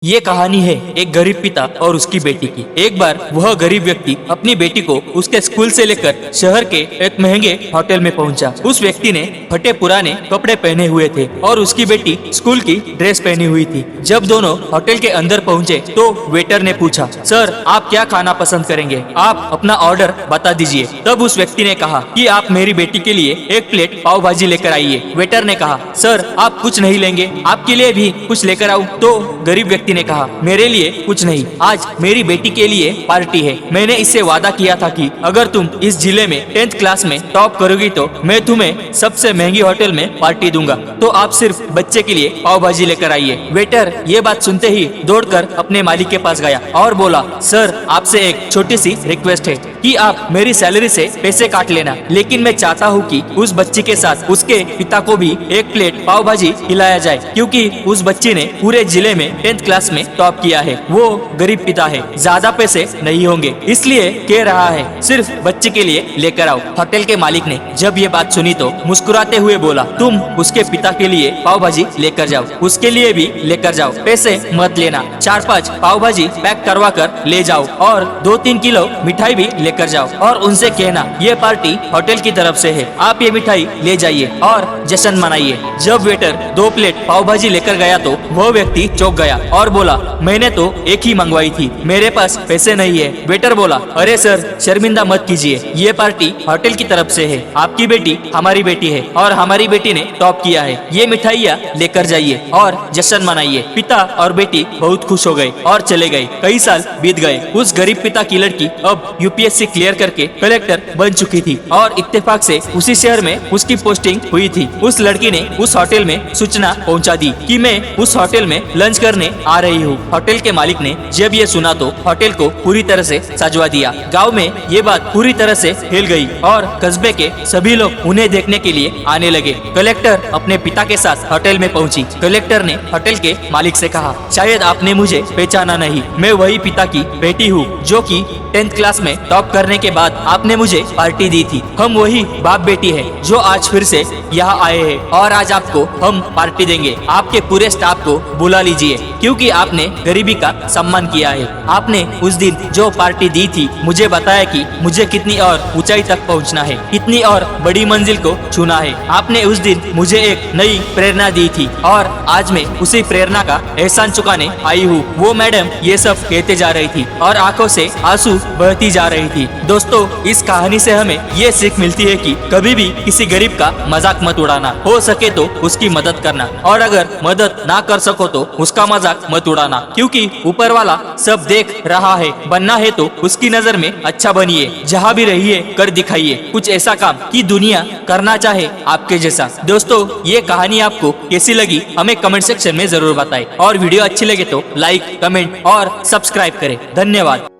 ये कहानी है एक गरीब पिता और उसकी बेटी की। एक बार वह गरीब व्यक्ति अपनी बेटी को उसके स्कूल से लेकर शहर के एक महंगे होटल में पहुंचा। उस व्यक्ति ने फटे पुराने कपड़े पहने हुए थे और उसकी बेटी स्कूल की ड्रेस पहनी हुई थी। जब दोनों होटल के अंदर पहुंचे तो वेटर ने पूछा, सर आप क्या खाना पसंद करेंगे, आप अपना ऑर्डर बता दीजिए। तब उस व्यक्ति ने कहा कि आप मेरी बेटी के लिए एक प्लेट पाव भाजी लेकर आइए। वेटर ने कहा, सर आप कुछ नहीं लेंगे, आपके लिए भी कुछ लेकर आऊं? तो गरीब व्यक्ति ने कहा, मेरे लिए कुछ नहीं, आज मेरी बेटी के लिए पार्टी है। मैंने इससे वादा किया था कि अगर तुम इस जिले में 10th क्लास में टॉप करोगी तो मैं तुम्हें सबसे महंगी होटल में पार्टी दूंगा, तो आप सिर्फ बच्चे के लिए पाव भाजी लेकर आइए। वेटर ये बात सुनते ही दौड़कर अपने मालिक के पास गया और बोला, सर आपसे एक छोटी सी रिक्वेस्ट है कि आप मेरी सैलरी से पैसे काट लेना, लेकिन मैं चाहता हूँ कि उस बच्ची के साथ उसके पिता को भी एक प्लेट पाव भाजी खिलाया जाए, क्योंकि उस बच्ची ने पूरे जिले में 10th क्लास में टॉप किया है। वो गरीब पिता है, ज्यादा पैसे नहीं होंगे, इसलिए कह रहा है सिर्फ बच्चे के लिए लेकर आओ। होटल के मालिक ने जब ये बात सुनी तो मुस्कुराते हुए बोला, तुम उसके पिता के लिए पाव भाजी लेकर जाओ, उसके लिए भी लेकर जाओ, पैसे मत लेना। 4-5 पाव भाजी पैक करवा कर ले जाओ और 2-3 किलो मिठाई भी लेकर जाओ और उनसे कहना ये पार्टी होटल की तरफ से है, आप ये मिठाई ले जाइए और जश्न मनाइए। जब वेटर 2 प्लेट पाव भाजी लेकर गया तो वह व्यक्ति चौंक गया और बोला, मैंने तो एक ही मंगवाई थी, मेरे पास पैसे नहीं है। वेटर बोला, अरे सर शर्मिंदा मत कीजिए, ये पार्टी होटल की तरफ से है, आपकी बेटी हमारी बेटी है और हमारी बेटी ने टॉप किया है, ये मिठाइयाँ लेकर जाइए और जश्न मनाइए। पिता और बेटी बहुत खुश हो गए और चले गए। कई साल बीत गए। उस गरीब पिता की लड़की अब यूपीएससी क्लियर करके कलेक्टर बन चुकी थी और इत्तेफाक से उसी शहर में उसकी पोस्टिंग हुई थी। उस लड़की ने उस होटल में सूचना पहुंचा दी कि मैं उस होटल में लंच करने आ रही हूँ। होटल के मालिक ने जब ये सुना तो होटल को पूरी तरह से सजवा दिया। गांव में ये बात पूरी तरह से फैल गई और कस्बे के सभी लोग उन्हें देखने के लिए आने लगे। कलेक्टर अपने पिता के साथ होटल में पहुंची। कलेक्टर ने होटल के मालिक से कहा, शायद आपने मुझे पहचाना नहीं, मैं वही पिता की बेटी हूँ जो कि 10th क्लास में टॉप करने के बाद आपने मुझे पार्टी दी थी। हम वही बाप बेटी है जो आज फिर से यहाँ आए हैं और आज आपको हम पार्टी देंगे। आपके पूरे स्टाफ को बुला लीजिए, क्योंकि आपने गरीबी का सम्मान किया है। आपने उस दिन जो पार्टी दी थी मुझे बताया कि मुझे कितनी और ऊंचाई तक पहुंचना है, कितनी और बड़ी मंजिल को छूना है। आपने उस दिन मुझे एक नई प्रेरणा दी थी और आज मैं उसी प्रेरणा का एहसान चुकाने आई हूँ। वो मैडम ये सब कहते जा रही थी और आंखों से आंसू बहती जा रही थी। दोस्तों इस कहानी से हमें ये सीख मिलती है कि कभी भी किसी गरीब का मजाक मत उड़ाना, हो सके तो उसकी मदद करना और अगर मदद ना कर सको तो उसका मजाक मत उड़ाना, क्योंकि ऊपर वाला सब देख रहा है। बनना है तो उसकी नजर में अच्छा बनिए, जहाँ भी रहिए कर दिखाइए कुछ ऐसा काम कि दुनिया करना चाहे आपके जैसा। दोस्तों ये कहानी आपको कैसी लगी हमें कमेंट सेक्शन में जरूर बताएं और वीडियो अच्छी लगे तो लाइक, कमेंट और सब्सक्राइब करें। धन्यवाद।